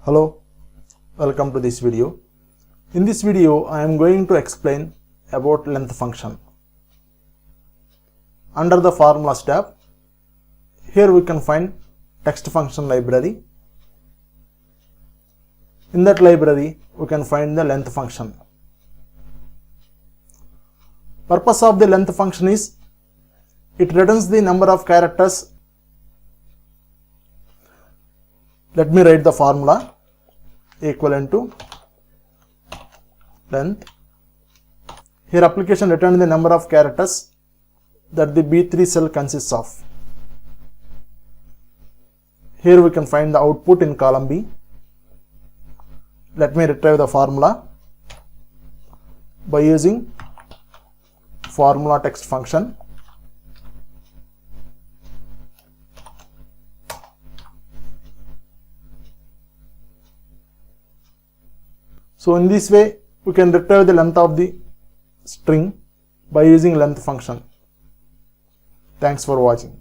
Hello, welcome to this video. In this video, I am going to explain about length function. Under the formulas tab, here we can find text function library. In that library, we can find the length function. Purpose of the length function is it returns the number of characters. Let me write the formula equivalent to length. Here application returns the number of characters that the B3 cell consists of. Here we can find the output in column B. Let me retrieve the formula by using formula text function. So in this way, we can retrieve the length of the string by using length function. Thanks for watching.